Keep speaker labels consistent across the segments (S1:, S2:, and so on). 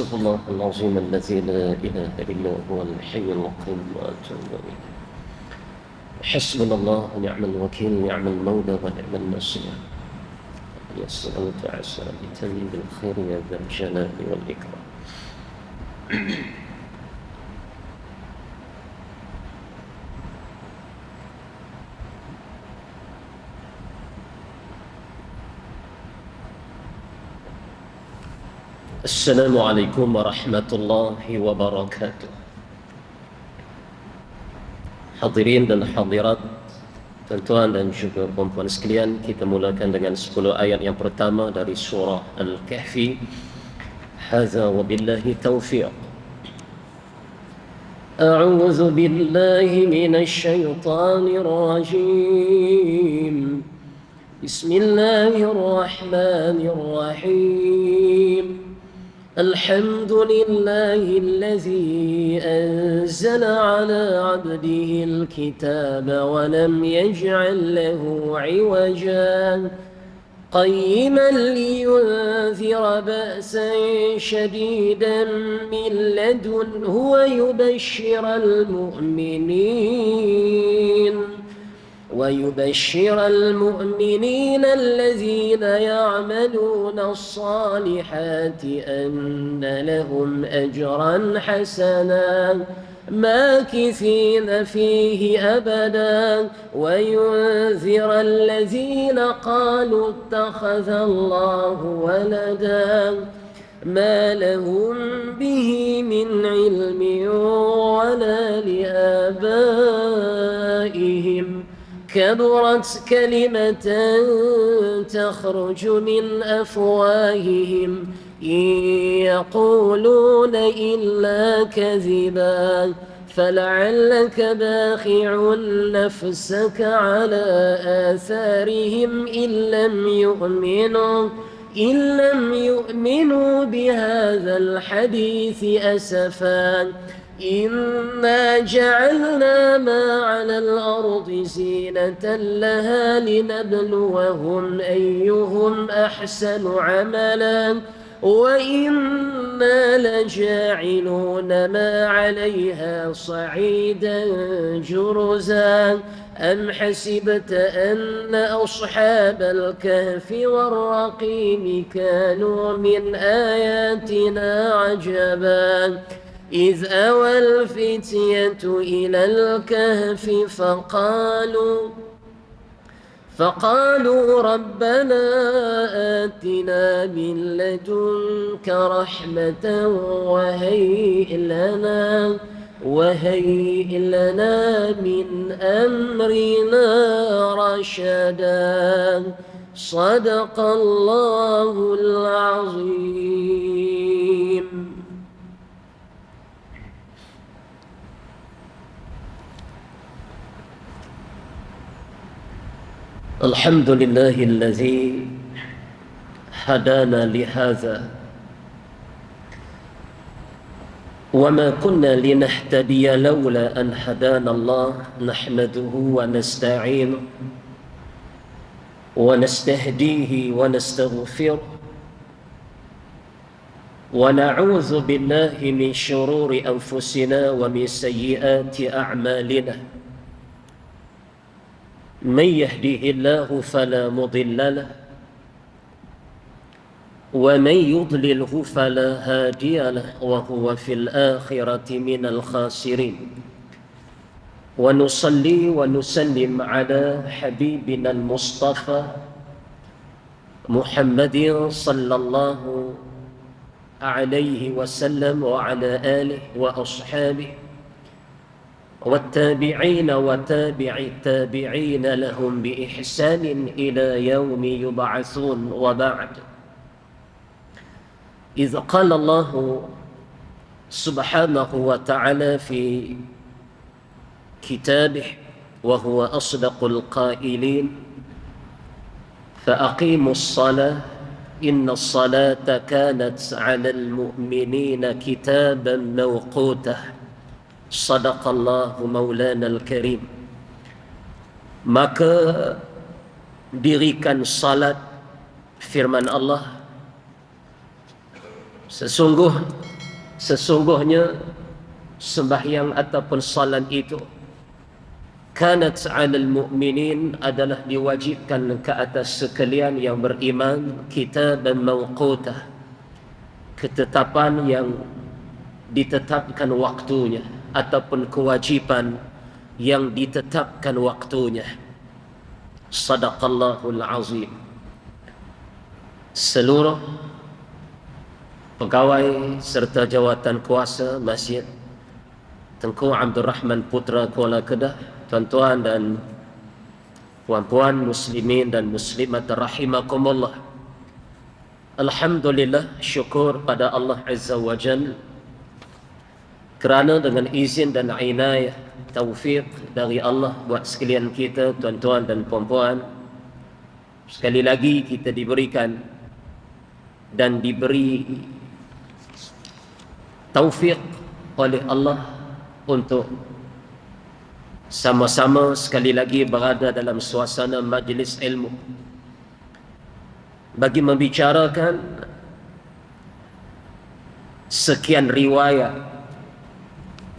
S1: أستغفر الله العظيم الذي لا إله إلا هو الحي القيوم وأتوب إليه. حسبنا الله ونعم الوكيل ونعم المولى ونعم النصير. يسألك عسى بتميم الخير يا ذا الجلال والإكرام. Assalamualaikum warahmatullahi wabarakatuh. Hadirin dan hadirat, tuan-tuan dan juga puan-puan sekalian, kita mulakan dengan 10 ayat yang pertama dari surah Al-Kahfi. Hadza wabillahi taufiq. A'udzu billahi minasy syaithanir rajim. Bismillahirrahmanirrahim. الحمد لله الذي أنزل على عبده الكتاب ولم يجعل له عوجا قيما لينذر بأسا شديدا من لدنه ويبشر المؤمنين الذين يعملون الصالحات أن لهم أجرا حسنا ماكثين فيه أبدا وينذر الذين قالوا اتخذ الله ولدا ما لهم به من علم ولا لآبائهم كبرت كلمة تخرج من أفواههم إن يقولون إلا كذبا فلعلك باخع نفسك على آثارهم إن لم يؤمنوا بهذا الحديث أسفا إنا جعلنا ما على الأرض زينة لها لنبلوهم أيهم أحسن عملا وإنا لجاعلون ما عليها صعيدا جرزا أم حسبت أن أصحاب الكهف والرقيم كانوا من آياتنا عجبا إذ أوى الفتية إلى الكهف فقالوا ربنا آتنا من لدنك رحمة وهيئ لنا من أمرنا رشدا صدق الله العظيم. الحمد لله الذي هدانا لهذا وما كنا لنهتدي لولا أن هدانا الله نحمده ونستعينه ونستهديه ونستغفره ونعوذ بالله من شرور أنفسنا ومن سيئات أعمالنا من يهده الله فلا مضل له ومن يضلله فلا هادي له وهو في الآخرة من الخاسرين ونصلي ونسلم على حبيبنا المصطفى محمد صلى الله عليه وسلم وعلى آله وأصحابه والتابعين وتابع التابعين لهم بإحسان إلى يوم يبعثون وبعد. إذ قال الله سبحانه وتعالى في كتابه وهو أصدق القائلين فأقيموا الصلاة إن الصلاة كانت على المؤمنين كتابا موقوتا Sadaqallahu maulana al-karim. Maka dirikan salat, firman Allah, sesungguh sesungguhnya sembahyang ataupun salat itu kanat 'alal mu'minin adalah diwajibkan ke atas sekalian yang beriman, kitaban mawqutah, ketetapan yang ditetapkan waktunya ataupun kewajiban yang ditetapkan waktunya. Sadaqallahul azim. Seluruh pegawai serta jawatan kuasa Masjid Tengku Abdul Rahman Putra Kuala Kedah, tuan-tuan dan puan-puan muslimin dan muslimat rahimakumullah. Alhamdulillah, syukur pada Allah Azza wa Jalla kerana dengan izin dan inayah taufik dari Allah buat sekalian kita, tuan-tuan dan puan-puan, sekali lagi kita diberikan dan diberi taufik oleh Allah untuk sama-sama sekali lagi berada dalam suasana majlis ilmu bagi membicarakan sekian riwayat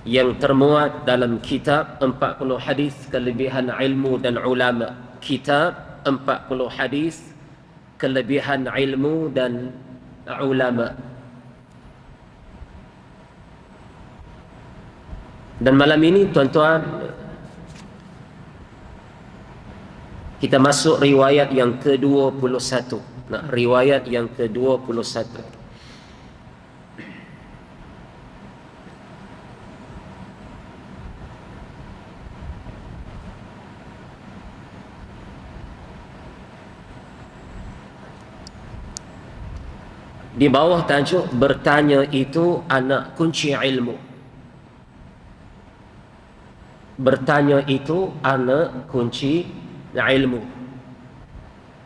S1: yang termuat dalam kitab 40 hadis kelebihan ilmu dan ulama. Kitab 40 hadis kelebihan ilmu dan ulama. Dan malam ini tuan-tuan, kita masuk riwayat yang ke-21. Riwayat yang ke-21. Di bawah tajuk bertanya itu anak kunci ilmu. Bertanya itu anak kunci ilmu.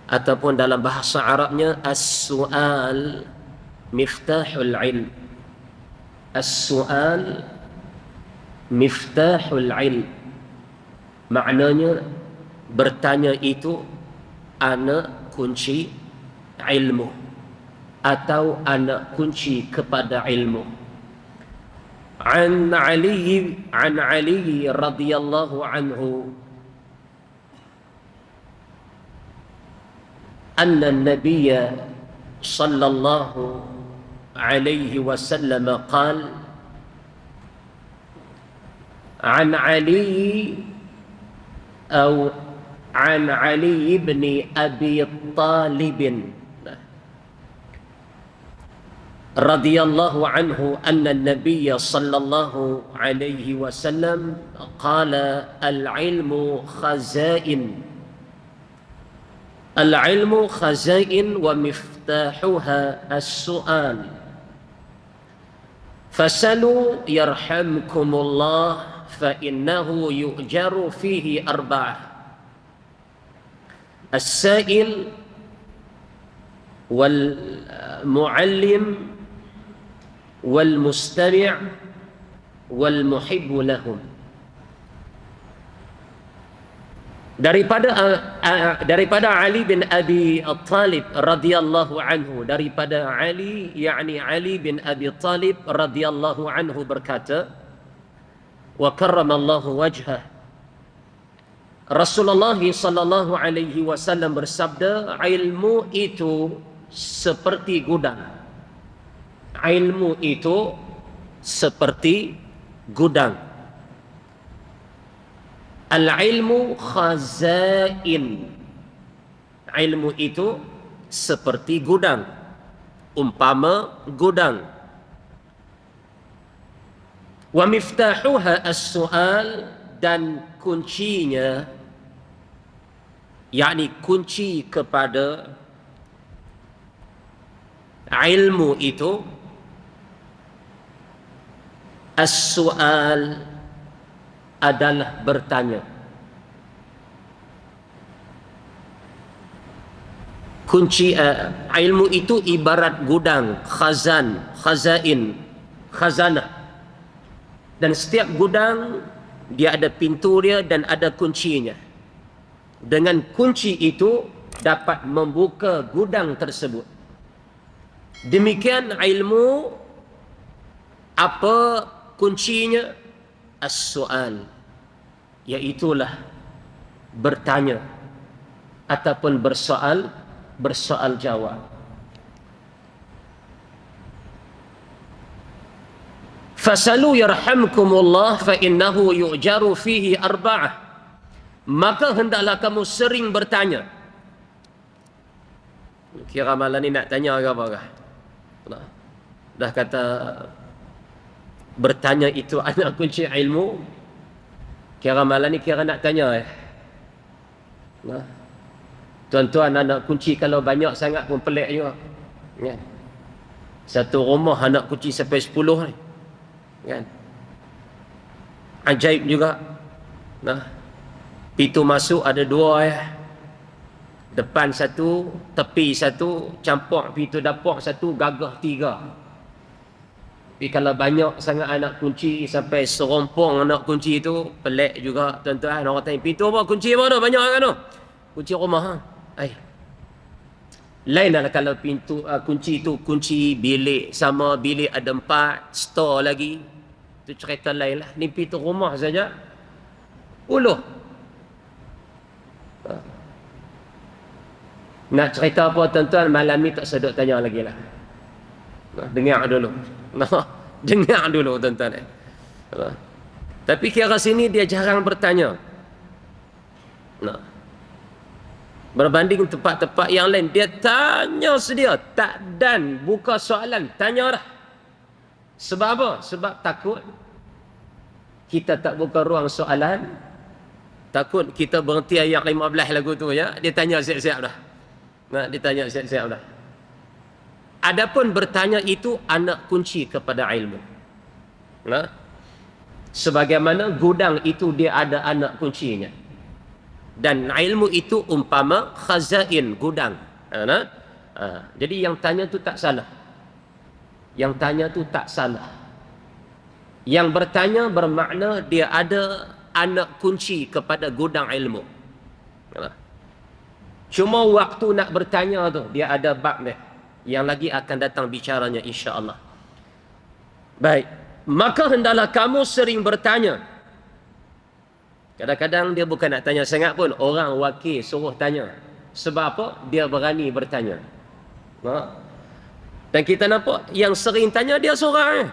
S1: Ataupun dalam bahasa Arabnya as-su'al miftahul ilm. As-su'al miftahul ilm. Maknanya bertanya itu anak kunci ilmu atau anak kunci kepada ilmu. An Ali radhiyallahu anhu anna an-nabiy sallallahu alaihi wasallam qala an Ali atau an Ali ibn Abi Talib radhiyallahu anhu anna an-nabiy sallallahu alaihi wasallam qala al-ilmu khazain al-ilmu khazain wa miftahuha as-su'al fasalu yarhamkumullah fa innahu yu'jaru fihi arba'ah as-sa'il wal muallim wal mustami' wal muhibbu lahum. Daripada Ali bin Abi Talib radhiyallahu anhu, daripada Ali, yakni Ali bin Abi Talib radhiyallahu anhu berkata, wa karramallahu wajhah, Rasulullah sallallahu alaihi wasallam bersabda, ilmu itu seperti gudang. Ilmu itu seperti gudang. Al-ilmu khazain. Ilmu itu seperti gudang. Umpama gudang. Wa miftahuha as-su'al, dan kuncinya, yakni kunci kepada ilmu itu, as-su'al adalah bertanya. Kunci ilmu itu ibarat gudang, khazain, khazanah. Dan setiap gudang dia ada pintu dia dan ada kuncinya. Dengan kunci itu dapat membuka gudang tersebut. Demikian ilmu Apa kuncinya? As-su'al, iaitulah bertanya ataupun bersoal jawab. Fasalu yarhamkumullah fa innahu yu'jaru fihi arba'ah. Maka hendaklah kamu sering bertanya. Kira malam ni nak tanya ke apa kah? Dah kata bertanya itu anak kunci ilmu. Kira malam ni kira nak tanya Tuan-tuan, anak kunci kalau banyak sangat pun pelik juga. Kan? Satu rumah anak kunci sampai 10 ni. Kan? Ajaib juga. Pintu masuk ada 2 Depan 1, tepi 1, campur pintu dapur 1, gagah 3. Tapi kalau banyak sangat anak kunci sampai serompong anak kunci itu, pelik juga tuan-tuan. Orang tanya, pintu apa? Kunci mana? Banyak kan tu? Kunci rumah. Lain adalah kalau pintu kunci itu kunci bilik, sama bilik ada 4, store lagi. Itu cerita lain lah. Ni pintu rumah saja 10. Nak cerita apa tuan-tuan, malam ni tak sedut tanya lagi lah. Dengar dulu. Dengar dulu tuan-tuan. Tapi kira sini dia jarang bertanya. Berbanding tempat-tempat yang lain, dia tanya sedia. Tak dan buka soalan, tanya dah. Sebab apa? Sebab takut kita tak buka ruang soalan. Takut kita berhenti ayat 15 lagu tu ya. Dia tanya siap-siap dah. Dia tanya siap-siap dah. Adapun bertanya itu anak kunci kepada ilmu. Sebagaimana gudang itu dia ada anak kuncinya. Dan ilmu itu umpama khazain, gudang. Jadi yang tanya tu tak salah. Yang tanya tu tak salah. Yang bertanya bermakna dia ada anak kunci kepada gudang ilmu. Cuma waktu nak bertanya tu, dia ada bab dia. Yang lagi akan datang bicaranya insya-Allah. Baik. Maka hendaklah kamu sering bertanya. Kadang-kadang dia bukan nak tanya sangat pun, orang wakil suruh tanya. Sebab apa? Dia berani bertanya. Dan kita nampak yang sering tanya dia seorang.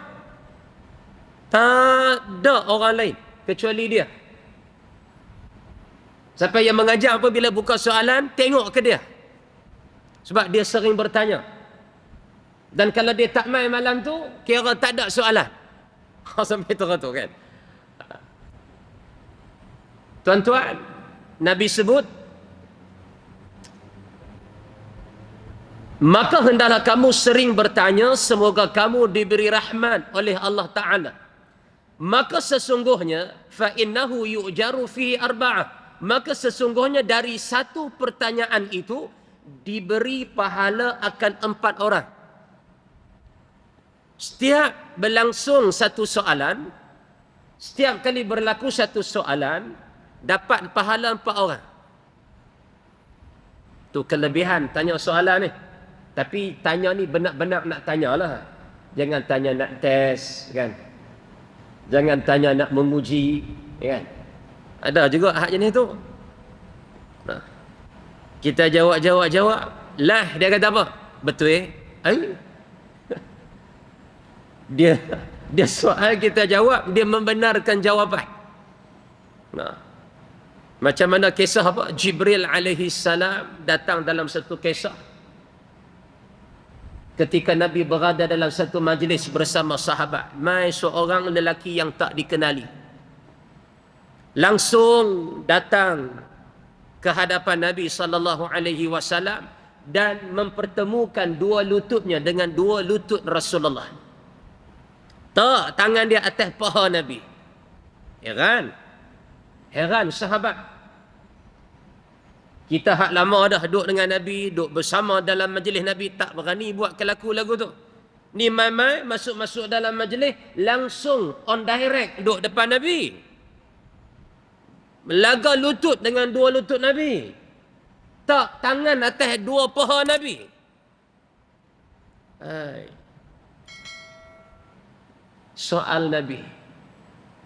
S1: Tak ada orang lain kecuali dia. Sampai yang mengajar apabila buka soalan, tengok ke dia. Sebab dia sering bertanya. Dan kalau dia tak main malam tu, kira tak ada soalan. Sampai tu kan. Tuan-tuan, Nabi sebut, maka hendaklah kamu sering bertanya, semoga kamu diberi rahmat oleh Allah Ta'ala. Maka sesungguhnya, فَإِنَّهُ يُؤْجَرُ فِيهِ أَرْبَعَةً. Maka sesungguhnya dari satu pertanyaan itu, diberi pahala akan 4 orang. Setiap berlangsung satu soalan, setiap kali berlaku satu soalan, dapat pahala 4 orang. Tu kelebihan tanya soalan ni. Tapi tanya ni benar-benar nak tanyalah. Jangan tanya nak test kan. Jangan tanya nak menguji kan. Ada juga hak jenis tu. Kita jawab. Lah dia kata apa? Betul Dia soal kita jawab, dia membenarkan jawapan. Macam mana kisah apa? Jibril alaihi salam datang dalam satu kisah. Ketika Nabi berada dalam satu majlis bersama sahabat, mai seorang lelaki yang tak dikenali. Langsung datang ke hadapan Nabi sallallahu alaihi wasallam dan mempertemukan 2 lututnya dengan 2 lutut Rasulullah. Tak, tangan dia atas paha Nabi. Heran sahabat. Kita hak lama dah duduk dengan Nabi, duduk bersama dalam majlis Nabi, tak berani buat kelaku lagu tu. Ni mai masuk dalam majlis, langsung on direct duduk depan Nabi. Melaga lutut dengan 2 lutut Nabi. Tak, tangan atas 2 paha Nabi. soal Nabi.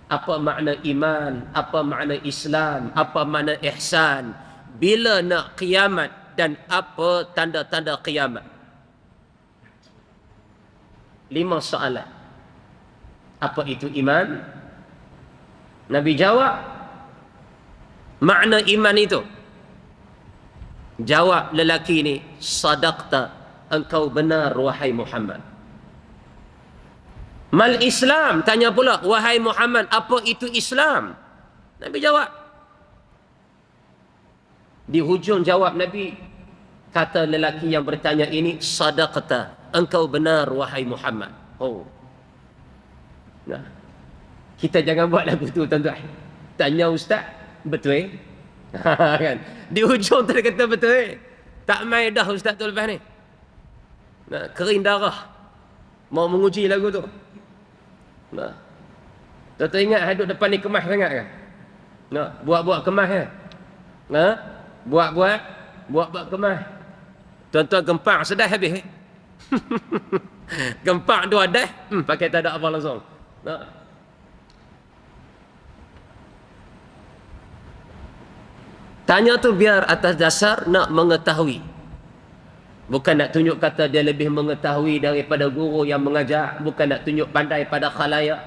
S1: Apa makna iman, apa makna Islam, apa makna ihsan, bila nak kiamat dan apa tanda-tanda kiamat. 5 soalan. Apa itu iman? Nabi jawab, makna iman itu. Jawab lelaki ni, sadaqta, engkau benar wahai Muhammad. Mal Islam, tanya pula, wahai Muhammad, apa itu Islam? Nabi jawab. Di hujung jawab Nabi, kata lelaki yang bertanya ini, sadaqta, engkau benar wahai Muhammad. Oh. Nah, kita jangan buat lagu tu tuan-tuan. Tanya ustaz, betul? Kan? Di hujung tadi kata betul. Tak main dah ustaz tu lepas ni. Nah, kering darah. Mau menguji lagu tu. Nah. Tuan-tuan ingat hidup depan ni kemas sangat kan? Nah, buat-buat kemas kan? Nah, buat-buat kemas. Tuan-tuan gempak sedap habis. Gempak dua dah, pakai tak ada apa langsung. Nah. Tanya tu biar atas dasar nak mengetahui. Bukan nak tunjuk kata dia lebih mengetahui daripada guru yang mengajar. Bukan nak tunjuk pandai pada khalayak.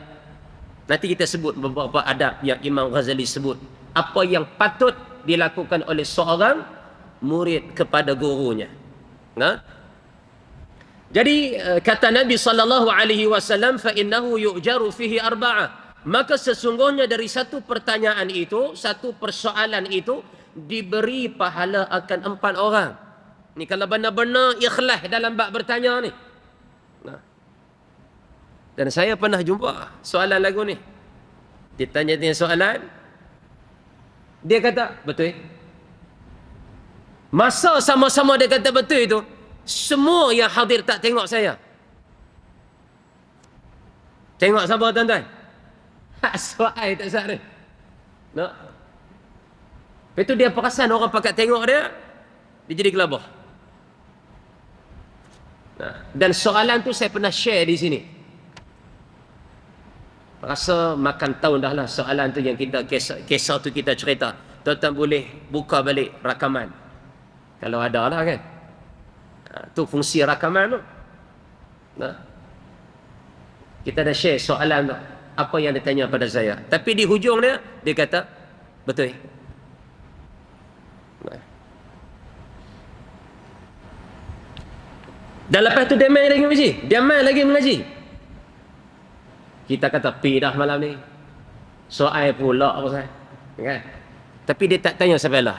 S1: Nanti kita sebut beberapa adab yang Imam Ghazali sebut. Apa yang patut dilakukan oleh seorang murid kepada gurunya. Nah? Jadi kata Nabi SAW, fa innahu yu'jaru fihi arba'ah. Maka sesungguhnya dari satu pertanyaan itu, satu persoalan itu, diberi pahala akan 4 orang. Ni kalau benar-benar ikhlas dalam bab bertanya ni. Nah. Dan saya pernah jumpa soalan lagu ni. Dia tanya soalan. Dia kata, betul. Masa sama-sama dia kata betul itu, semua yang hadir tak tengok saya. Tengok siapa tuan-tuan? Soal tak sah ni. Nak? Lepas tu dia perasan orang pakat tengok dia, dia jadi gelabah. Nah, dan soalan tu saya pernah share di sini. Rasa makan tahun dah lah soalan tu yang kita kisah tu kita cerita. Tuan-tuan boleh buka balik rakaman. Kalau ada lah kan. Tu fungsi rakaman tu. Nah. Kita dah share soalan tu. Apa yang dia tanya pada saya. Tapi di hujung dia, dia kata, betul. Nah. Dan lepas tu dia main lagi mengaji. Dia main lagi mengaji. Kita kata, pi dah malam ni. Soal pula apa saya. Kan? Tapi dia tak tanya sampai lah.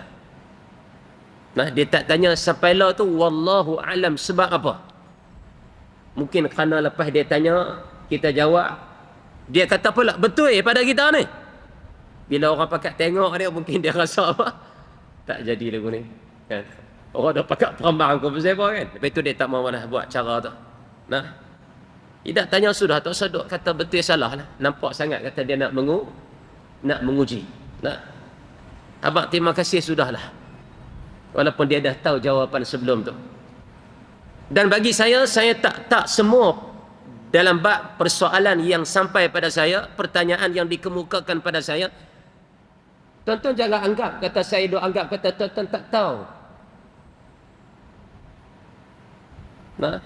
S1: Nah, dia tak tanya sampai lah tu, wallahu alam sebab apa. Mungkin kerana lepas dia tanya, kita jawab. Dia kata pula, betul pada kita ni. Bila orang pakat tengok dia, mungkin dia rasa apa. Tak jadi lagu ni. Kan? Orang dah pakat perambang ke pasal apa kan. Lepas tu dia tak mahu nak buat cara tu. Nah. Tidak tanya sudah, tak seduk kata betul salah lah. Nampak sangat kata dia nak menguji. Nah. Abang terima kasih sudahlah. Walaupun dia dah tahu jawapan sebelum tu. Dan bagi saya tak semua dalam bab persoalan yang sampai pada saya, pertanyaan yang dikemukakan pada saya, tuan-tuan jangan anggap kata saya duk anggap kata tuan-tuan tak tahu. Nah.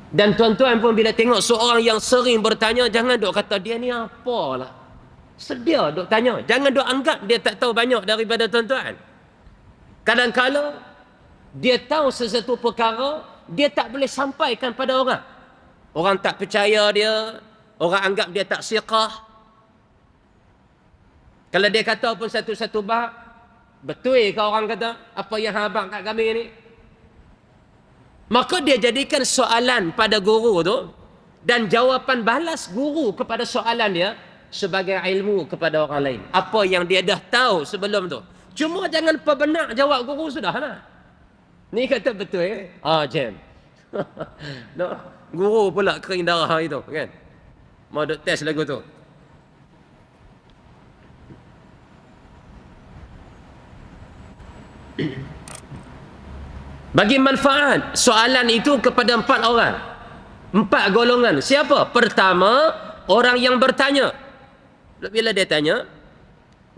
S1: Dan tuan-tuan pun bila tengok seorang yang sering bertanya, jangan duk kata dia ni apalah. Sedia duk tanya. Jangan duk anggap dia tak tahu banyak daripada tuan-tuan. Kadang-kadang dia tahu sesuatu perkara, dia tak boleh sampaikan pada orang. Orang tak percaya dia, orang anggap dia tak siqah. Kalau dia kata pun satu-satu bab, betul ke orang kata apa yang abang kat kami ni? Maka dia jadikan soalan pada guru tu dan jawapan balas guru kepada soalan dia sebagai ilmu kepada orang lain. Apa yang dia dah tahu sebelum tu. Cuma jangan perbenak jawab guru sudah lah. Ni kata betul jam. No, guru pula kering darah itu kan. Mau duk test lagu tu. Bagi manfaat soalan itu kepada 4 orang. 4 golongan. Siapa? Pertama, orang yang bertanya, bila dia tanya,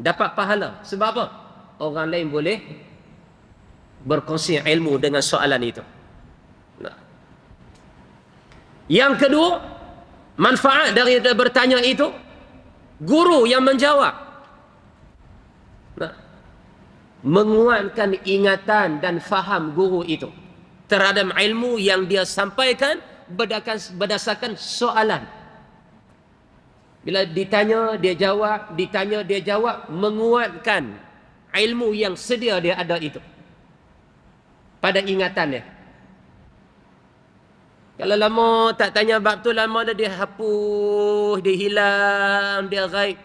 S1: dapat pahala. Sebab apa? Orang lain boleh berkongsi ilmu dengan soalan itu. Nah. Yang kedua, manfaat dari bertanya itu, guru yang menjawab, nah, menguatkan ingatan dan faham guru itu terhadap ilmu yang dia sampaikan berdasarkan soalan. Bila ditanya dia jawab, ditanya dia jawab, menguatkan ilmu yang sedia dia ada itu pada ingatannya. Kalau lama tak tanya bab tu, lama dah dia hapus, dia hilang, dia gaib.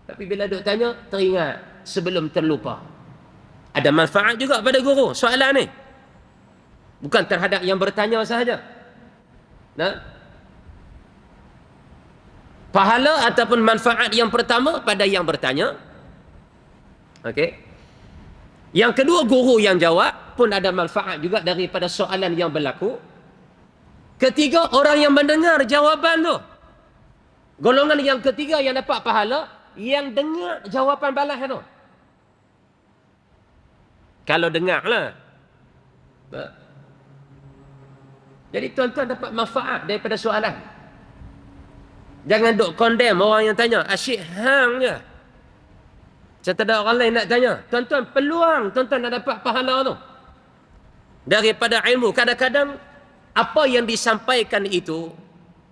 S1: Tapi bila duk tanya, teringat sebelum terlupa. Ada manfaat juga pada guru soalan ni. Bukan terhadap yang bertanya sahaja. Nah, pahala ataupun manfaat yang pertama pada yang bertanya. Okey. Yang kedua, guru yang jawab pun ada manfaat juga daripada soalan yang berlaku. Ketiga, orang yang mendengar jawapan tu. Golongan yang ketiga yang dapat pahala, yang dengar jawapan balas tu. Kalau dengar lah. Jadi tuan-tuan dapat manfaat daripada soalan. Jangan duk condemn orang yang tanya. Asyik hang je. Macam tak ada orang lain nak tanya. Tuan-tuan, peluang tuan-tuan nak dapat pahala tu daripada ilmu. Kadang-kadang apa yang disampaikan itu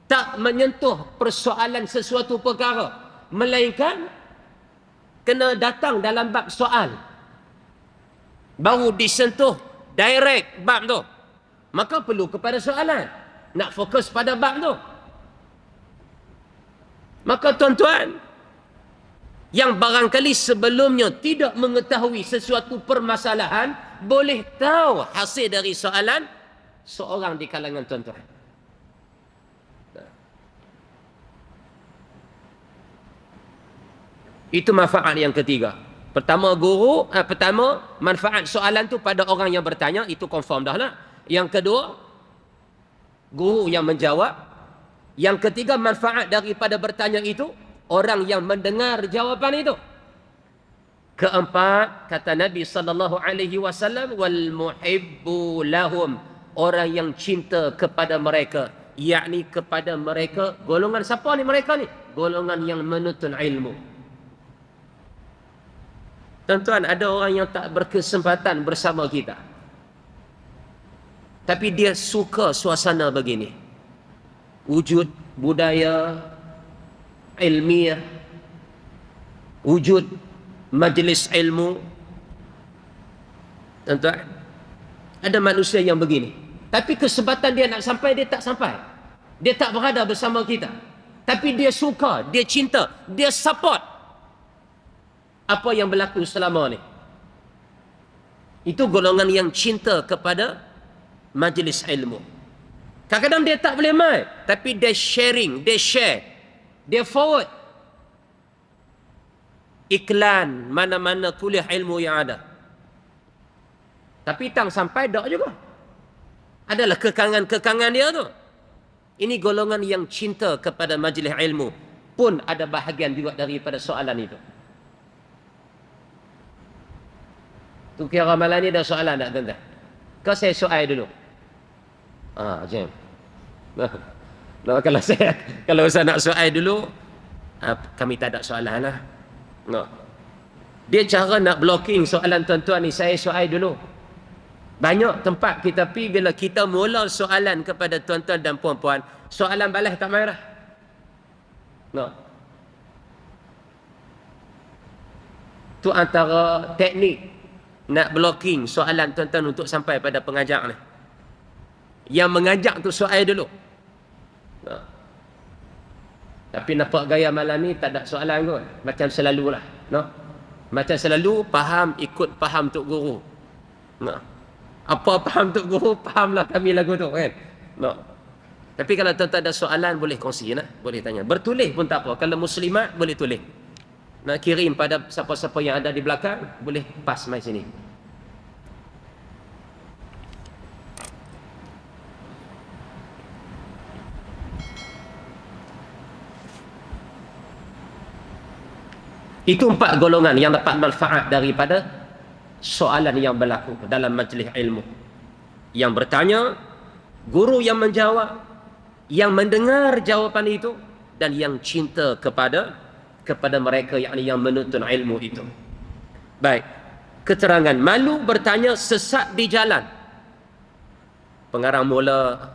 S1: tak menyentuh persoalan sesuatu perkara, melainkan kena datang dalam bab soal, baru disentuh direct bab tu. Maka perlu kepada soalan, nak fokus pada bab tu. Maka tuan-tuan, yang barangkali sebelumnya tidak mengetahui sesuatu permasalahan, boleh tahu hasil dari soalan seorang di kalangan tuan-tuan. Itu manfaat yang ketiga. Pertama, manfaat soalan tu pada orang yang bertanya, itu confirm dah lah. Yang kedua, guru yang menjawab. Yang ketiga, manfaat daripada bertanya itu, orang yang mendengar jawapan itu. Keempat, kata Nabi SAW, wal muhibbu lahum, orang yang cinta kepada mereka, yakni kepada mereka, golongan siapa ni mereka ni? Golongan yang menuntut ilmu. Tuan-tuan, ada orang yang tak berkesempatan bersama kita, tapi dia suka suasana begini. Wujud budaya ilmiah, wujud majlis ilmu. Tuan-tuan, ada manusia yang begini. Tapi kesempatan dia nak sampai, dia tak sampai. Dia tak berada bersama kita. Tapi dia suka, dia cinta, dia support apa yang berlaku selama ni. Itu golongan yang cinta kepada majlis ilmu. Kadang-kadang dia tak boleh mai, tapi dia sharing, dia share, dia forward iklan mana-mana kuliah ilmu yang ada. Tapi tang sampai dak juga. Adalah kekangan-kekangan dia tu. Ini golongan yang cinta kepada majlis ilmu. Pun ada bahagian juga daripada soalan itu. Tu kira malam ni ada soalan tak tuan-tuan? Kau saya soal dulu. Jom. Nah, kalau saya nak soal dulu, kami tak ada soalan lah. No. Dia cara nak blocking soalan tuan-tuan ni, saya soal dulu. Banyak tempat kita pergi, bila kita mula soalan kepada tuan-tuan dan puan-puan, soalan balas tak marah. No. Tu antara teknik nak blocking soalan tuan-tuan untuk sampai pada pengajak ni. Yang mengajak tu soal dulu. No. Tapi nampak gaya malam ni tak ada soalan kot. Macam selalulah. No. Macam selalu, faham, ikut faham Tok Guru. No. Apa faham Tok Guru, fahamlah kami lagu tu kan. No. Tapi kalau tuan-tuan ada soalan, boleh kongsi lah. Boleh tanya. Bertulis pun tak apa. Kalau muslimat, boleh tulis. Nak kirim pada siapa-siapa yang ada di belakang, boleh pas mai sini. Itu 4 golongan yang dapat manfaat daripada soalan yang berlaku dalam majlis ilmu. Yang bertanya, guru yang menjawab, yang mendengar jawapan itu, dan yang cinta kepada mereka, yakni yang menuntut ilmu itu. Baik. Keterangan, malu bertanya sesat di jalan. Pengarang mula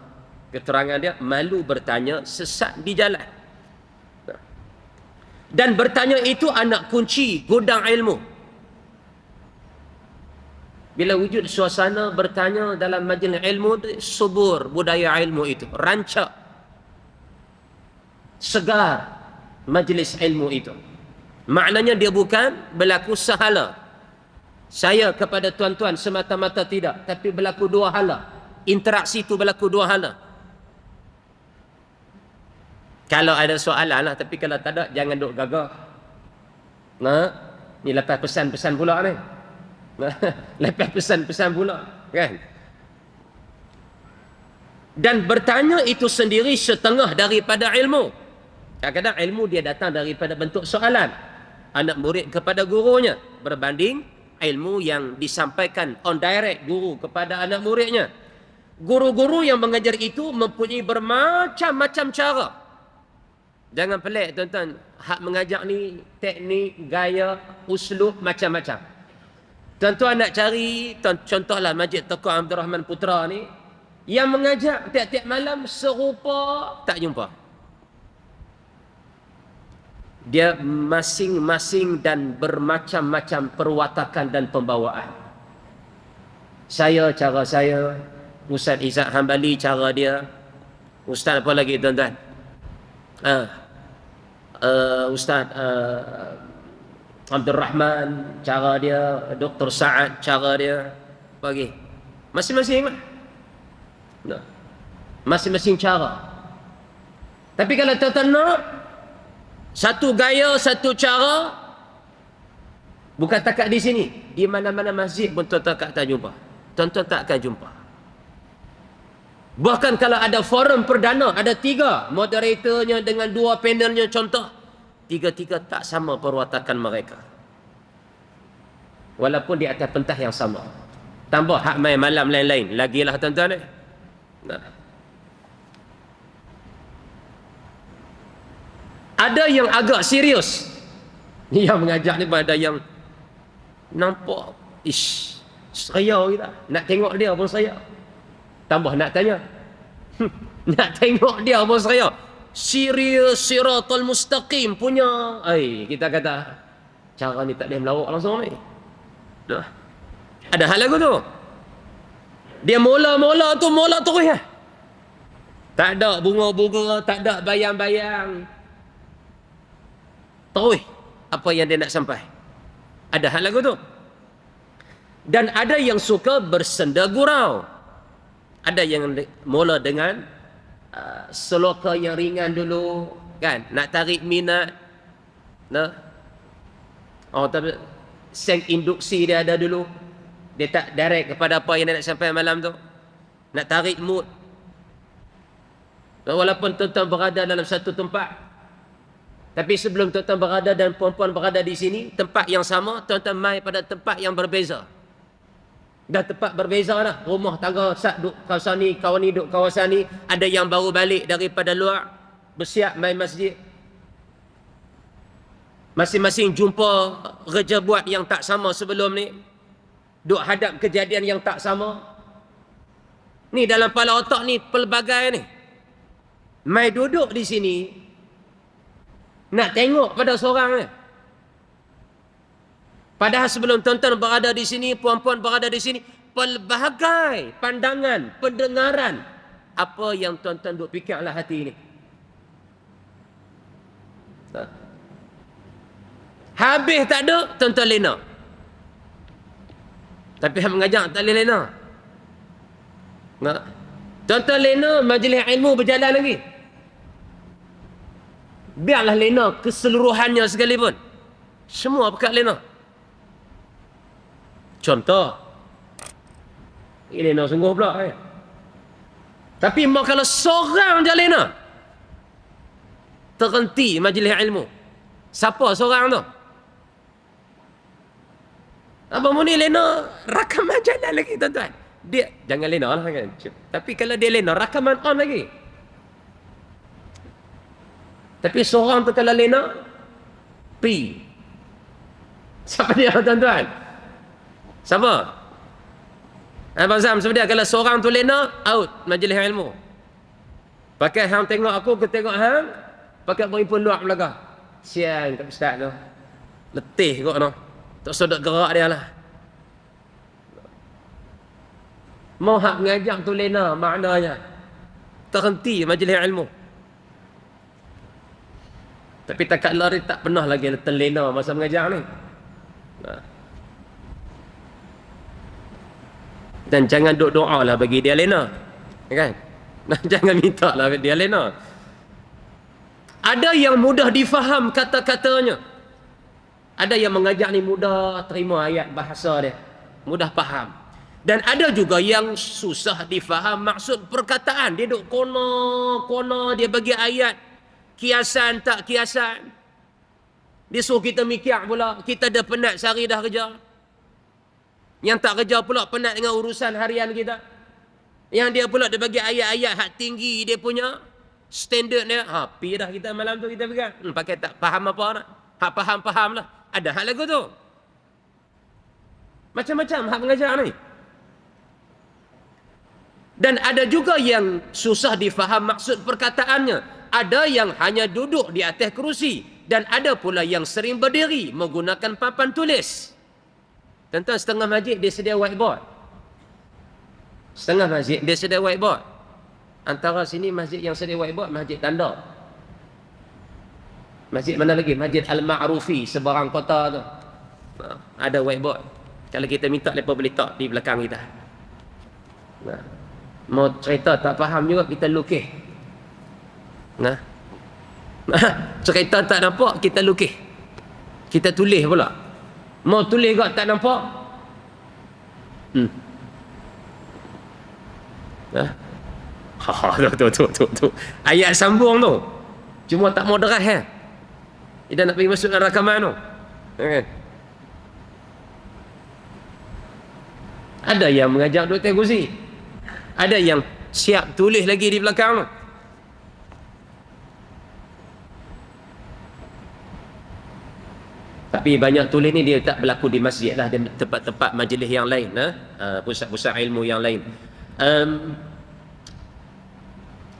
S1: keterangan dia, malu bertanya sesat di jalan. Dan bertanya itu anak kunci gudang ilmu. Bila wujud suasana bertanya dalam majlis ilmu, subur budaya ilmu itu, rancak, segar majlis ilmu itu. Maknanya dia bukan berlaku sehala. Saya kepada tuan-tuan semata-mata tidak, tapi berlaku 2 hala. Interaksi itu berlaku 2 hala. Kalau ada soalan lah, tapi kalau tak ada, jangan duk gagah. Ni lepas pesan-pesan pula ni. Lepas pesan-pesan pula, kan? Dan bertanya itu sendiri setengah daripada ilmu. Kadang-kadang ilmu dia datang daripada bentuk soalan anak murid kepada gurunya, berbanding ilmu yang disampaikan on direct guru kepada anak muridnya. Guru-guru yang mengajar itu mempunyai bermacam-macam cara. Jangan pelik tuan-tuan, hak mengajar ni teknik, gaya, uslub macam-macam. Tuan-tuan nak cari, contohlah Masjid Tengku Abdul Rahman Putra ni, yang mengajar tiap-tiap malam serupa tak jumpa. Dia masing-masing dan bermacam-macam perwatakan dan pembawaan. Cara saya, Ustaz Izzat Hambali cara dia, Ustaz apa lagi tuan-tuan? Ustaz Abdul Rahman cara dia, Dr. Sa'ad cara dia, bagi masing-masing lah. Masing-masing cara. Tapi kalau tuan-tuan nak satu gaya, satu cara, bukan takat di sini, di mana-mana masjid pun tuan-tuan tak akan jumpa. Tuan-tuan tak akan jumpa. Bahkan kalau ada forum perdana, ada 3 moderatornya dengan 2 panelnya contoh, 3-3 tak sama perwatakan mereka. Walaupun di atas pentas yang sama. Tambah hak main malam lain-lain. Lagilah tuan-tuan. Ada yang agak serius. Yang mengajak ni pun ada yang nampak, serius kita. Nak tengok dia pun serius. Tambah nak tanya. Nak tengok dia pun serius. Serius Siratul Mustaqim punya. Kita kata, cara ni tak boleh melawak langsung ni. Dah. Ada hal lagu tu. Dia mula-mula tu, mula terus ya. Tak ada bunga-bunga, tak ada bayang-bayang. Terus apa yang dia nak sampai. Ada hal lagu tu. Dan ada yang suka bersenda gurau. Ada yang mula dengan seloka yang ringan dulu, kan? Nak tarik minat. Tapi seng induksi dia ada dulu. Dia tak direct kepada apa yang dia nak sampai malam tu. Nak tarik mood. Walaupun tuan-tuan berada dalam satu tempat, tapi sebelum tuan-tuan berada dan puan-puan berada di sini, tempat yang sama, tuan-tuan mai pada tempat yang berbeza. Dah tempat berbeza dah. Rumah tangga sat duk kawasan ni, kawan ni duk kawasan ni. Ada yang baru balik daripada luar, bersiap main masjid. Masing-masing jumpa kerja buat yang tak sama sebelum ni. Duk hadap kejadian yang tak sama. Ni dalam kepala otak ni pelbagai ni. Mai duduk di sini, nak tengok pada seorang ni. Padahal sebelum tuan-tuan berada di sini, puan-puan berada di sini, pelbagai pandangan, pendengaran. Apa yang tuan-tuan duk fikirlah hati ini. Habis tak ada, tuan-tuan lena. Tapi yang mengajar tak boleh lena. Tuan-tuan lena, majlis ilmu berjalan lagi. Biarlah lena keseluruhannya sekalipun. Semua pekat lena. Contoh. Ini lena sungguh pula. Tapi mau kalau seorang je lena, terhenti majlis ilmu. Siapa seorang tu? Abang Muni lena rakaman jalan lagi tuan-tuan. Dia jangan lena lah kan. Tapi kalau dia lena rakaman on lagi. Tapi seorang tu kalau lena pi. Siapa dia tuan-tuan? Siapa? Abang Zam, siapa dia? Kalau seorang tu lena, out majlis ilmu. Pakai hang tengok aku tengok hang, pakai berhimpun luar belakang. Siang kat ustaz tu. Letih kot tu. Tak sedap gerak dia lah. Mau hak mengajar tu lena maknanya. Terhenti majlis ilmu. Tapi takat lari tak pernah lagi terlena masa mengajar ni. Dan jangan doa lah bagi dia lena. Kan? Jangan minta lah dia lena. Ada yang mudah difaham kata-katanya. Ada yang mengajar ni mudah terima ayat bahasa dia. Mudah faham. Dan ada juga yang susah difaham maksud perkataan. Dia duk kono, dia bagi ayat. Kiasan tak kiasan. Dia suruh kita mikir pula. Kita dah penat sehari dah kerja. Yang tak kerja pula penat dengan urusan harian kita. Yang dia pula dia bagi ayat-ayat hak tinggi dia punya standard dia. Pi dah kita malam tu kita pegang. Pakai tak faham apa nak. Hak faham-faham lah. Ada hak lagu tu. Macam-macam hak mengajar ni. Dan ada juga yang susah difaham maksud perkataannya. Ada yang hanya duduk di atas kerusi. Dan ada pula yang sering berdiri menggunakan papan tulis. Tentang setengah masjid dia sedia whiteboard. Setengah masjid dia sedia whiteboard. Antara sini masjid yang sedia whiteboard, Masjid Tanda. Masjid mana lagi? Masjid Al-Ma'rufi, seberang kota tu. Ada whiteboard. Kalau kita minta, mereka boleh letak di belakang kita. Mau cerita tak faham juga, kita lukis. Cerita tak nampak, kita lukis. Kita tulis pula. Mau tulis juga tak nampak. Tu. Ayat sambung tu. Cuma tak mau derah Dia nak pergi masuk dalam rakaman tu. Okay. Ada yang mengajar duduk atas kursi. Ada yang siap tulis lagi di belakang tu. Tapi banyak tulis ni dia tak berlaku di masjid lah. Dia tempat-tempat majlis yang lain. Pusat-pusat ilmu yang lain.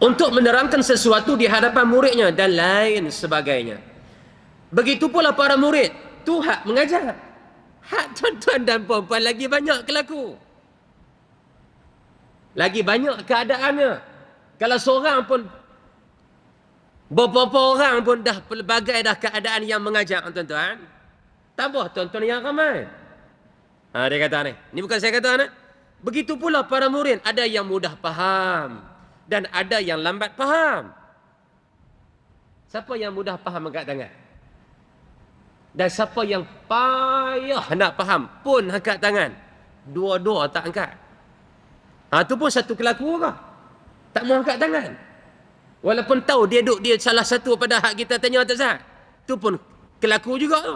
S1: Untuk menerangkan sesuatu di hadapan muridnya dan lain sebagainya. Begitu pula para murid. Tu hak mengajar. Hak tuan-tuan dan puan-puan lagi banyak kelaku. Lagi banyak keadaannya. Kalau seorang pun, beberapa orang pun dah pelbagai dah keadaan yang mengajar tuan-tuan. Tambah tuan-tuan yang ramai. Dia kata ni. Ni bukan saya kata ni. Begitu pula para murid. Ada yang mudah faham. Dan ada yang lambat faham. Siapa yang mudah faham angkat tangan? Dan siapa yang payah nak faham pun angkat tangan. Dua-dua tak angkat. Itu pun satu kelaku ke? Tak mau angkat tangan. Walaupun tahu dia salah satu pada hak kita tanya tak sah. Itu pun kelaku juga tu.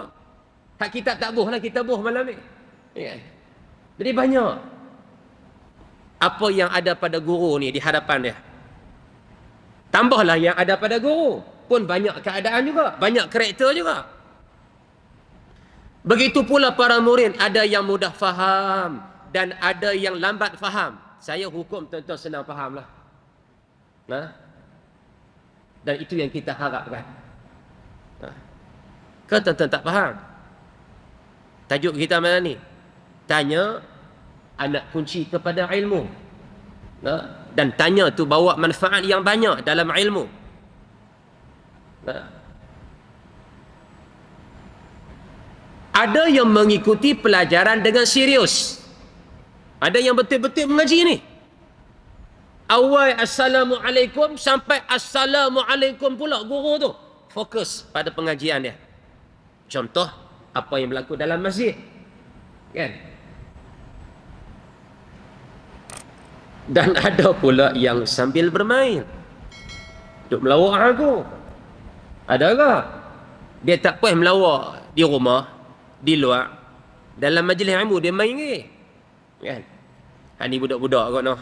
S1: Hak kita tak boh lah, kita boh malam ni. Ya. Jadi banyak apa yang ada pada guru ni di hadapan dia. Tambahlah yang ada pada guru. Pun banyak keadaan juga. Banyak karakter juga. Begitu pula para murid. Ada yang mudah faham. Dan ada yang lambat faham. Saya hukum tuan-tuan senang faham lah. Dan itu yang kita harapkan. Kau tuan-tuan tak faham? Tajuk kita malam ni. Tanya anak kunci kepada ilmu. Dan tanya tu bawa manfaat yang banyak dalam ilmu. Ada yang mengikuti pelajaran dengan serius. Ada yang betul-betul mengaji ni. Awal Assalamualaikum sampai Assalamualaikum pula guru tu. Fokus pada pengajian dia. Contoh apa yang berlaku dalam masjid. Kan? Dan ada pula yang sambil bermain. Duk melawak aku. Ada ke? Dia tak puas melawak di rumah, di luar.
S2: Dalam majlis ilmu dia main ke? Kan? Ni budak-budak kot noh.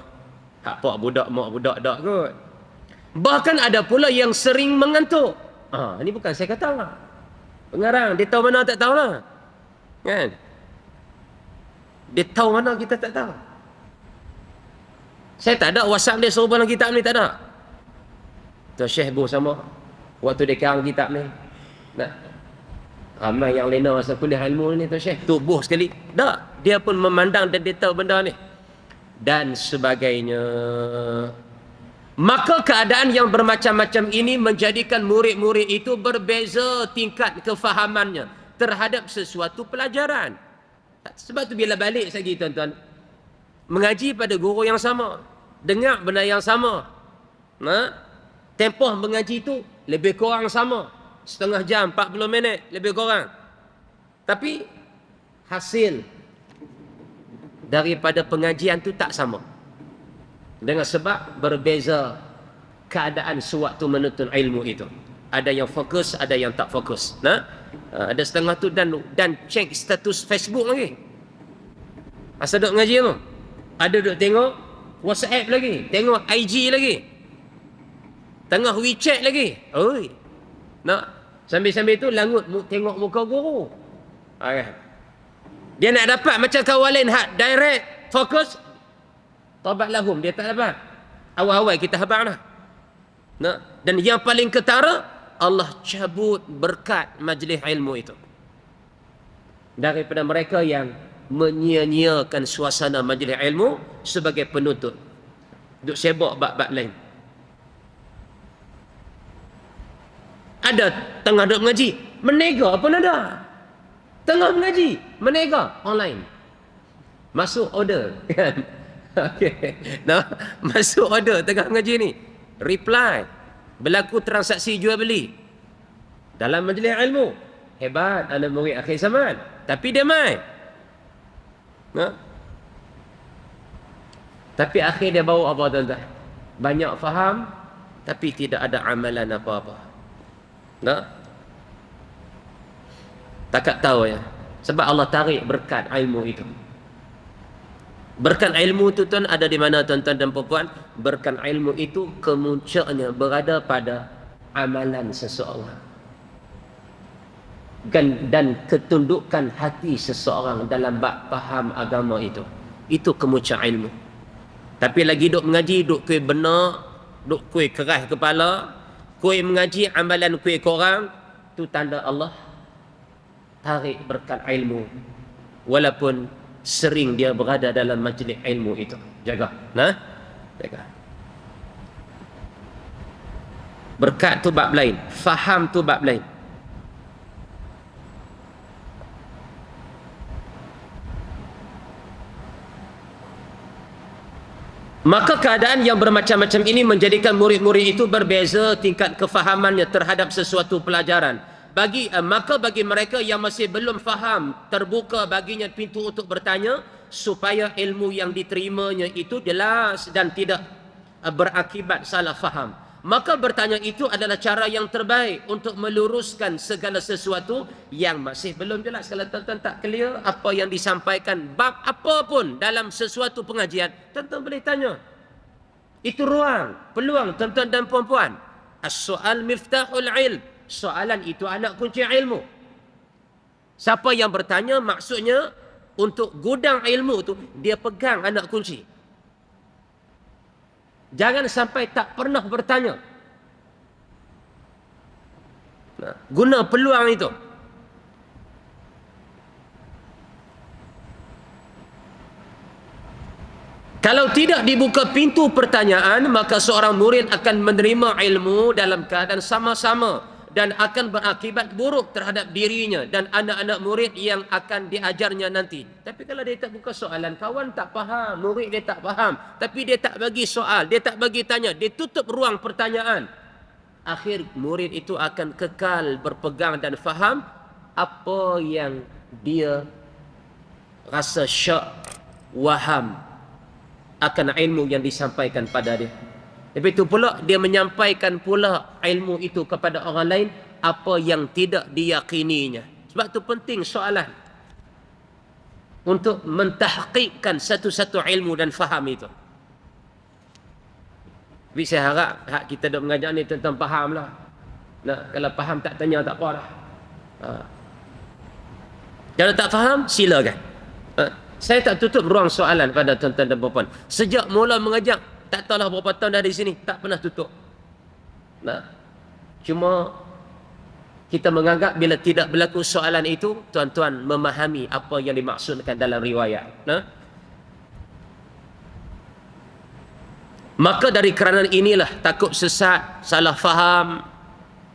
S2: Hak pak budak, mak budak dak kot. Bahkan ada pula yang sering mengantuk. Ni bukan saya kata lah. Pengarang, dia tahu mana tak tahu lah. Kan? Dia tahu mana kita tak tahu. Saya tak ada WhatsApp dia suruh dalam kitab ni, tak ada. Tuan Syekh Buh sama. Waktu dia karang kitab ni. Ramai yang lena masa kuliah ilmu ni Tuan Syekh. Tubuh sekali. Tak. Dia pun memandang dan dia tahu benda ni. Dan sebagainya. Maka keadaan yang bermacam-macam ini menjadikan murid-murid itu berbeza tingkat kefahamannya terhadap sesuatu pelajaran. Sebab tu bila balik lagi tuan-tuan, mengaji pada guru yang sama, dengar benda yang sama, tempoh mengaji itu lebih kurang sama, setengah jam, 40 minit lebih kurang, tapi hasil daripada pengajian tu tak sama, dengan sebab berbeza keadaan sewaktu menuntut ilmu itu. Ada yang fokus, ada yang tak fokus. Ada setengah tu dan check status Facebook lagi. Asal duk ngaji tu. Ada duk tengok WhatsApp lagi, tengok IG lagi. Tengah WeChat lagi. Oi. Sambil-sambil tu langut tengok muka guru. Dia nak dapat macam kawan lain hak direct fokus. Tabat lahum, dia tak dapat. Awal-awal kita habaq dah. Dan yang paling ketara, Allah cabut berkat majlis ilmu itu daripada mereka yang menyia-nyiakan suasana majlis ilmu sebagai penuntut, duk sibuk bab-bab lain. Ada tengah duk mengaji, menega pun ada. Tengah mengaji, menega online. Masuk order kan. Okey. Masuk order tengah mengaji ni. Reply. Berlaku transaksi jual beli dalam majlis ilmu. Hebat anak murid akhir zaman, tapi dia main. Tapi akhir dia bawa apa tuan-tuan? Banyak faham tapi tidak ada amalan apa-apa. Takat tahu ya. Sebab Allah tarik berkat ilmu itu. Berkat ilmu itu tuan ada di mana tuan-tuan dan puan-puan? Berkat ilmu itu kemuncaknya berada pada amalan seseorang. Dan ketundukan hati seseorang dalam bab faham agama itu. Itu kemuncak ilmu. Tapi lagi duk mengaji, duk kuih benar, duk kuih keras kepala, kuih mengaji, amalan kuih korang, tu tanda Allah tarik berkat ilmu. Walaupun sering dia berada dalam majlis ilmu itu. Jaga. Jaga. Berkat tu bab lain, faham tu bab lain. Maka keadaan yang bermacam-macam ini menjadikan murid-murid itu berbeza tingkat kefahamannya terhadap sesuatu pelajaran. Maka bagi mereka yang masih belum faham, terbuka baginya pintu untuk bertanya supaya ilmu yang diterimanya itu jelas dan tidak berakibat salah faham. Maka bertanya itu adalah cara yang terbaik untuk meluruskan segala sesuatu yang masih belum jelas. Kalau tuan-tuan tak clear apa yang disampaikan, bab apa pun dalam sesuatu pengajian, tuan-tuan boleh tanya. Itu ruang, peluang tuan-tuan dan puan-puan. As-soal miftahul ilm. Soalan itu anak kunci ilmu. Siapa yang bertanya maksudnya untuk gudang ilmu tu dia pegang anak kunci. Jangan sampai tak pernah bertanya. Guna peluang itu. Kalau tidak dibuka pintu pertanyaan, maka seorang murid akan menerima ilmu dalam keadaan sama-sama dan akan berakibat buruk terhadap dirinya dan anak-anak murid yang akan diajarnya nanti. Tapi kalau dia tak buka soalan, kawan tak faham, murid dia tak faham, tapi dia tak bagi soal, dia tak bagi tanya, dia tutup ruang pertanyaan, akhir murid itu akan kekal berpegang dan faham apa yang dia rasa syak, waham akan ilmu yang disampaikan pada dia. Lepas itu pula dia menyampaikan pula ilmu itu kepada orang lain apa yang tidak diyakininya. Sebab itu penting soalan. untuk mentahqiqkan satu-satu ilmu dan faham itu. Tapi saya harap hak kita dok mengajar ni tentang faham lah. Nah, kalau faham tak tanya tak apa lah. Kalau tak faham, silakan. Saya tak tutup ruang soalan pada tuan-tuan dan puan-puan. Sejak mula mengajar, tak tahulah berapa tahun dah di sini, tak pernah tutup. Nah, cuma kita menganggap bila tidak berlaku soalan itu, tuan-tuan memahami apa yang dimaksudkan dalam riwayat. Nah, maka dari kerana inilah takut sesat, salah faham,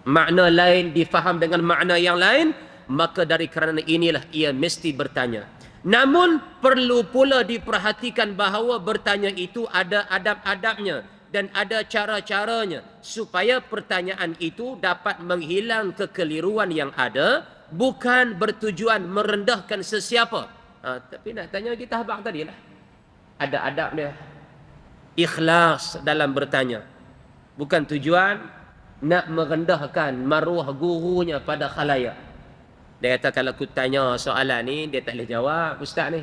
S2: makna lain difaham dengan makna yang lain, maka dari kerana inilah ia mesti bertanya. Namun perlu pula diperhatikan bahawa bertanya itu ada adab-adabnya dan ada cara-caranya supaya pertanyaan itu dapat menghilang kekeliruan yang ada, bukan bertujuan merendahkan sesiapa. Tapi nak tanya kita habaq tadi lah. Ada adab dia. Ikhlas dalam bertanya. Bukan tujuan nak merendahkan maruah gurunya pada khalayak. Dia kata kalau aku tanya soalan ni, dia tak boleh jawab, ustaz ni.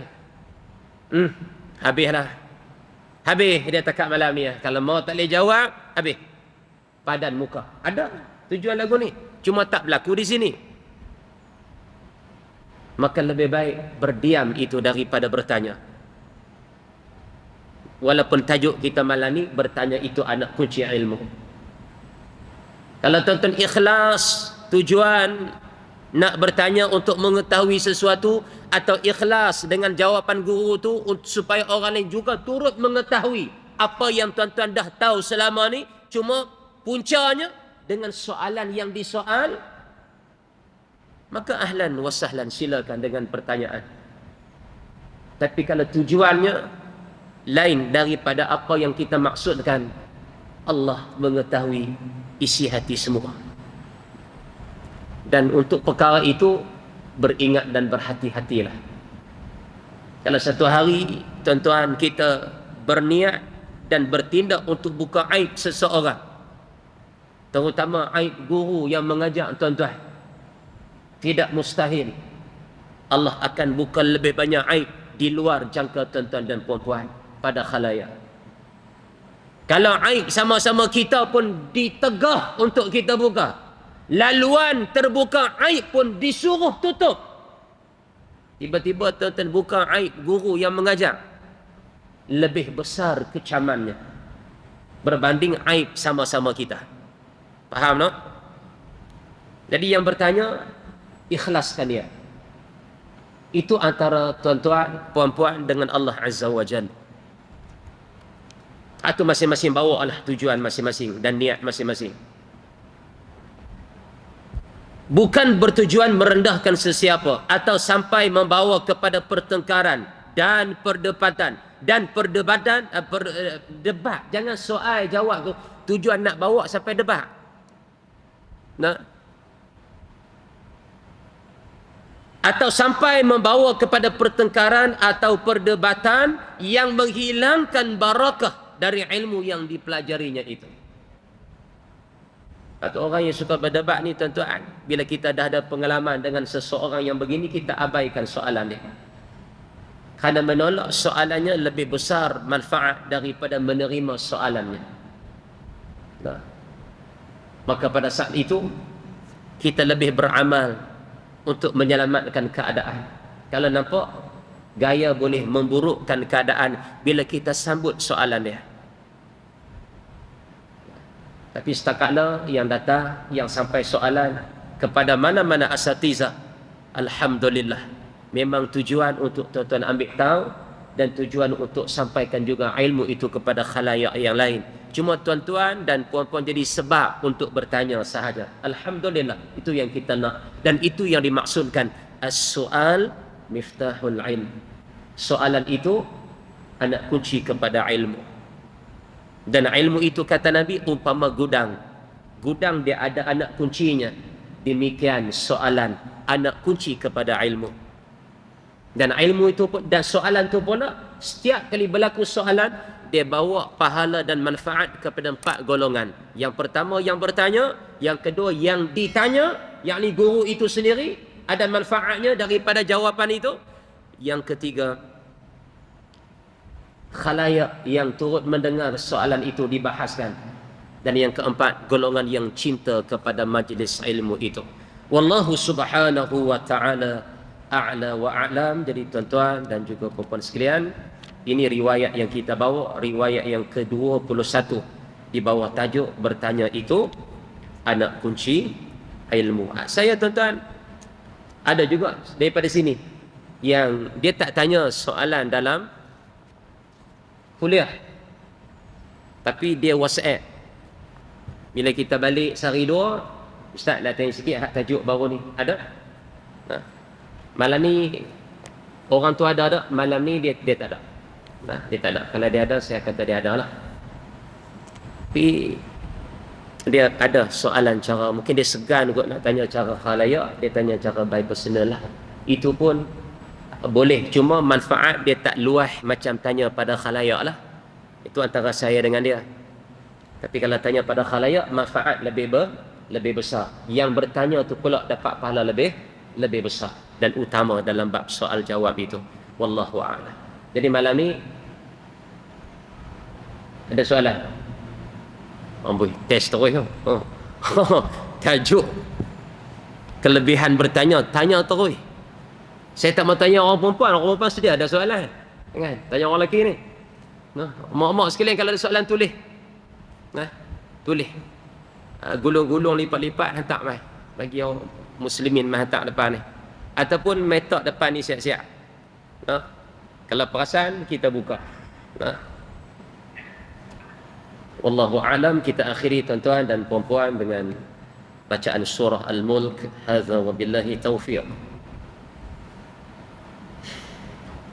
S2: Habislah. Habis dia takat malam ni. Kalau mau tak boleh jawab, habis. Padan muka. Ada tujuan lagu ni. Cuma tak berlaku di sini. Maka lebih baik berdiam itu daripada bertanya. Walaupun tajuk kita malam ni, bertanya itu anak kunci ilmu. Kalau tuan-tuan ikhlas, tujuan nak bertanya untuk mengetahui sesuatu, atau ikhlas dengan jawapan guru tu supaya orang lain juga turut mengetahui apa yang tuan-tuan dah tahu selama ni, cuma puncanya dengan soalan yang disoal, maka ahlan wa sahlan, silakan dengan pertanyaan. Tapi kalau tujuannya lain daripada apa yang kita maksudkan, Allah mengetahui isi hati semua. Dan untuk perkara itu beringat dan berhati-hatilah. Kalau satu hari tuan-tuan kita berniat dan bertindak untuk buka aib seseorang, terutama aib guru yang mengajar tuan-tuan, tidak mustahil Allah akan buka lebih banyak aib di luar jangka tuan-tuan dan puan-puan pada khalayak. Kalau aib sama-sama kita pun ditegah untuk kita buka, laluan terbuka aib pun disuruh tutup. Tiba-tiba tuan-tuan buka aib guru yang mengajar, lebih besar kecamannya berbanding aib sama-sama kita. Faham tak? Jadi yang bertanya, ikhlaskan dia. Itu antara tuan-tuan, puan-puan dengan Allah Azza wa Jalla. Atau masing-masing bawa lah tujuan masing-masing dan niat masing-masing. Bukan bertujuan merendahkan sesiapa atau sampai membawa kepada pertengkaran dan perdebatan. Debat. Jangan soal jawab tu. Tujuan nak bawa sampai debat. Nah. Atau sampai membawa kepada pertengkaran atau perdebatan yang menghilangkan barakah dari ilmu yang dipelajarinya itu. Atau orang yang suka berdebat ni tuan-tuan, bila kita dah ada pengalaman dengan seseorang yang begini, kita abaikan soalan dia. Kerana menolak soalannya lebih besar manfaat daripada menerima soalannya. Nah. Maka pada saat itu kita lebih beramal untuk menyelamatkan keadaan. Kalau nampak gaya boleh memburukkan keadaan bila kita sambut soalan dia. Tapi setakatlah yang datang, yang sampai soalan kepada mana-mana asatizah, alhamdulillah, memang tujuan untuk tuan-tuan ambil tahu dan tujuan untuk sampaikan juga ilmu itu kepada khalayak yang lain. Cuma tuan-tuan dan puan-puan jadi sebab untuk bertanya sahaja. Alhamdulillah, itu yang kita nak. Dan itu yang dimaksudkan as-su'al miftahul ilm. Soalan itu anak kunci kepada ilmu. Dan ilmu itu kata Nabi umpama gudang. Gudang dia ada anak kuncinya. Demikian soalan anak kunci kepada ilmu. Dan ilmu itu pun, dan soalan itu pula, setiap kali berlaku soalan, dia bawa pahala dan manfaat kepada 4 golongan. Yang pertama yang bertanya, yang kedua yang ditanya, yakni guru itu sendiri ada manfaatnya daripada jawapan itu. Yang ketiga, khalayak yang turut mendengar soalan itu dibahaskan. Dan yang keempat, golongan yang cinta kepada majlis ilmu itu. Wallahu subhanahu wa ta'ala a'la wa a'lam. Jadi tuan-tuan dan juga puan-puan sekalian, ini riwayat yang kita bawa, riwayat yang ke-21 di bawah tajuk bertanya itu anak kunci ilmu. Saya tuan-tuan, ada juga daripada sini yang dia tak tanya soalan dalam kuliah, tapi dia WhatsApp. Bila kita balik sehari dua, ustaz nak tanya sikit hak tajuk baru ni. Ada? Malam ni orang tu ada, malam ni dia tak ada. Dia tak ada. Kalau dia ada, saya kata dia ada lah. Tapi dia ada soalan cara, mungkin dia segan kot nak tanya cara khalayak, dia tanya cara by personal lah. Itu pun boleh, cuma manfaat dia tak luas macam tanya pada khalayak lah. Itu antara saya dengan dia. Tapi kalau tanya pada khalayak, manfaat lebih besar. Yang bertanya tu pula dapat pahala lebih besar dan utama dalam bab soal jawab itu. Wallahu a'lam. Jadi malam ni ada soalan. Amboi, test terus. Tajuk kelebihan bertanya, tanya terus. Saya tak mau tanya orang perempuan sedia ada soalan. Kan? Tanya orang lelaki ni. Mak-mak sekalian kalau ada soalan tulis. Tulis. Gulung-gulung lipat-lipat hantar mai. Bagi orang muslimin mai hantar depan ni. Ataupun metok depan ni siap-siap. Kalau perasan kita buka. Wallahu a'lam. Kita akhiri tuan-tuan dan puan-puan dengan bacaan surah Al-Mulk. Hadza wa billahi taufiq.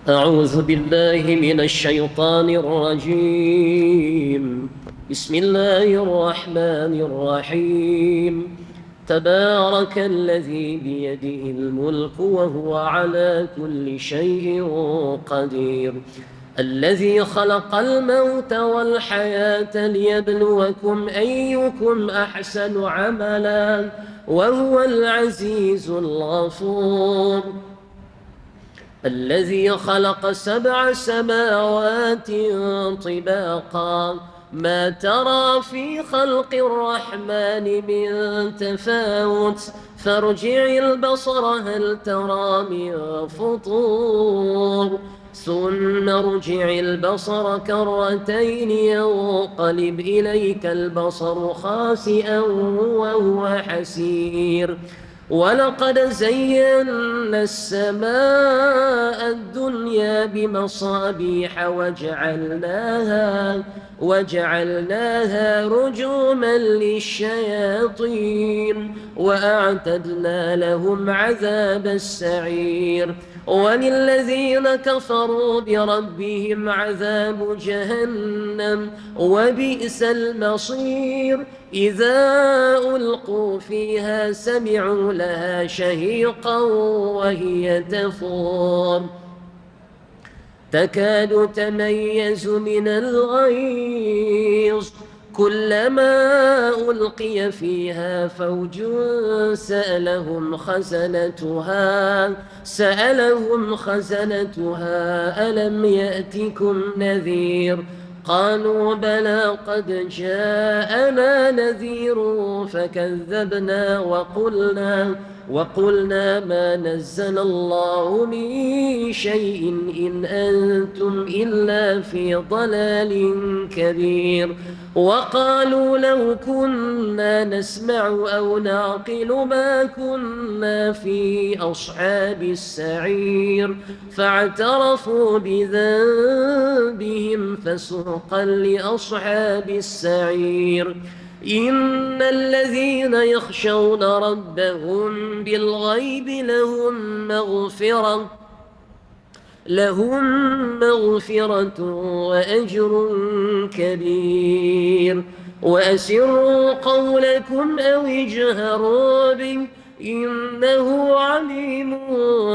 S2: A'udzu billahi minasy syaithanir rajim. Bismillahirrahmanirrahim. Tabarakalladzi biyadihil mulku wa huwa ala kulli syai'in qadir. الذي خلق الموت والحياة ليبلوكم أيكم أحسن عملا وهو العزيز الغفور الذي خلق 7 سماوات طباقا ما ترى في خلق الرحمن من تفاوت فارجع البصر هل ترى من فطور ثم ارجع البصر كرتين ينقلب إليك البصر خاسئا وهو حسير ولقد زينا السماء الدنيا بمصابيح وجعلناها رجوما للشياطين وأعتدنا لهم عذاب السعير وللذين كفروا بربهم عذاب جهنم وبئس المصير إذا ألقوا فيها سمعوا لها شهيقا وهي تفور تكاد تميز من الغيظ كلما ألقي فيها فوج سألهم خزنتها ألم يأتكم نذير قالوا بلى قد جاءنا نذير فكذبنا وقلنا ما نزل الله من شيء إن أنتم إلا في ضلال كبير وقالوا لو كنا نسمع أو نعقل ما كنا في أصحاب السعير فاعترفوا بذنبهم فسوقا لأصحاب السعير إن الذين يخشون ربهم بالغيب لهم مغفرة وأجر كبير وأسروا قولكم أو اجهروا به إنه عليم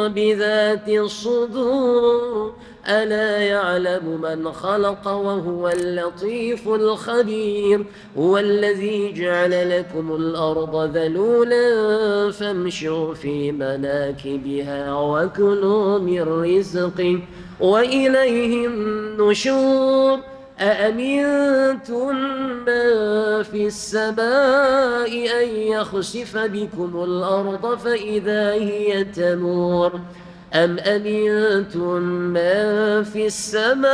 S2: بذات الصدور
S1: ألا يعلم من خلق وهو اللطيف الخبير هو الذي جعل لكم الأرض ذلولا فامشوا في مناكبها وكلوا من رزقه وإليه النشور أأمنتم من في السماء أن يخسف بكم الأرض فإذا هي تمور أم أمنتم من في السماء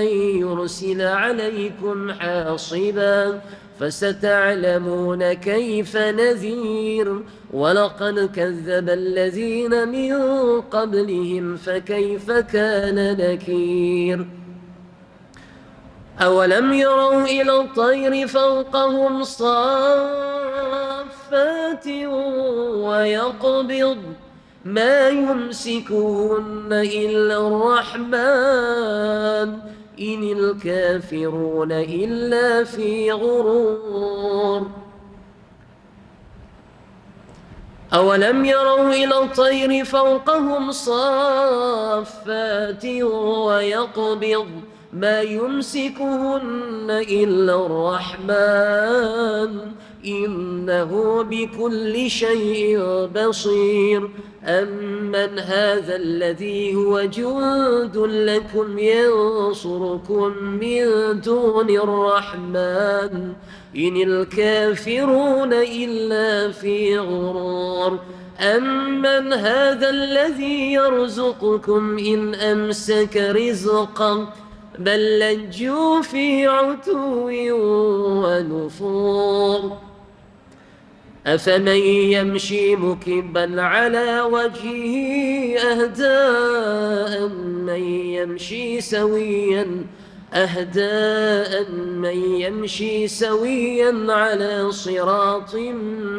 S1: أن يرسل عليكم حاصبا فستعلمون كيف نذير ولقد كذب الذين من قبلهم فكيف كان نكير أولم يروا إلى الطير فوقهم صافات ويقبض ما يمسكهن إلا الرحمن إن الكافرون إلا في غرور أولم يروا إلى الطير فوقهم صافات ويقبض ما يمسكهن إلا الرحمن إنه بكل شيء بصير أمن هذا الذي هو جند لكم ينصركم من دون الرحمن إن الكافرون إلا في غرور أمن هذا الذي يرزقكم إن أمسك رزقا بل لجوا في عتو ونفور أفمن يمشي مكبا على وجهه أهدى من يمشي سويا على صراط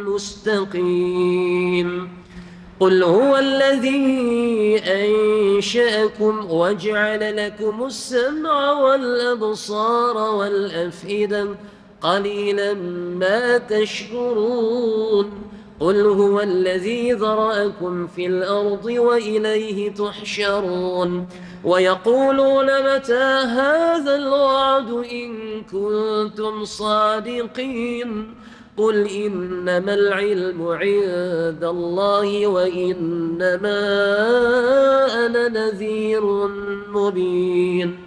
S1: مستقيم قل هو الذي أنشأكم وجعل لكم السمع والأبصار والأفئدة قليلا ما تشكرون قل هو الذي ذرأكم في الأرض وإليه تحشرون ويقولون متى هذا الوعد إن كنتم صادقين قل إنما العلم عند الله وإنما أنا نذير مبين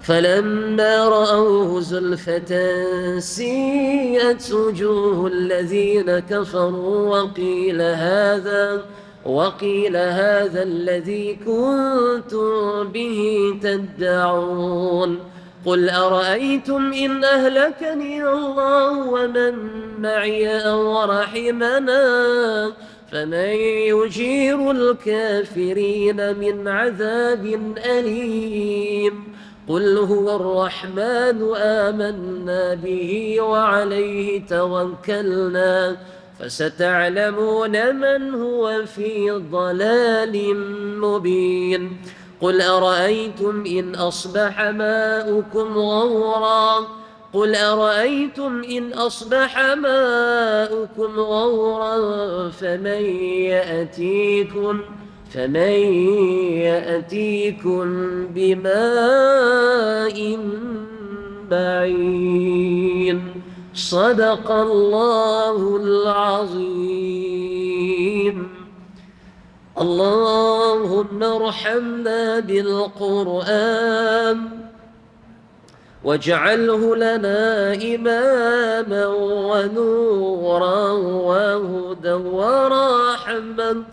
S1: فلما رأوه زلفة سيئت وجوه الذين كفروا وقيل هذا الذي كنتم به تدعون قل أرأيتم إن أهلكني الله ومن معي أو رحمنا فمن يجير الكافرين من عذاب أليم قل هو الرحمن آمنا به وعليه توكلنا فستعلمون من هو في ضلال مبين قل أرأيتم إن أصبح ماؤكم غورا فمن يأتيكم بماء معين صدق الله العظيم اللهم ارحمنا بالقرآن واجعله لنا إماما ونورا وهدى ورحمة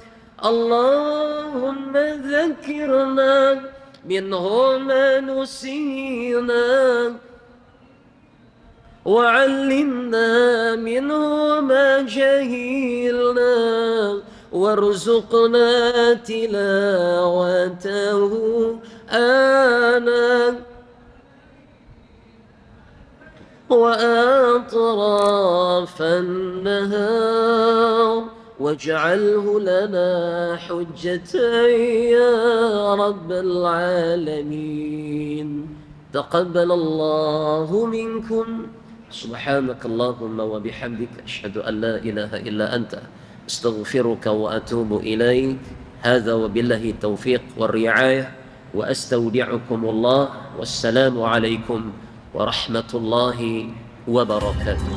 S1: اللهم ذكرنا منه ما نسينا وعلمنا منه ما جهلنا وارزقنا تلاوته آناء وأطراف النهار واجعله لنا حجة يا رب العالمين تقبل الله منكم سبحانك اللهم وبحمدك أشهد أن لا إله إلا أنت استغفرك وأتوب إليك هذا وبالله التوفيق والرعاية وأستودعكم الله والسلام عليكم ورحمة الله وبركاته.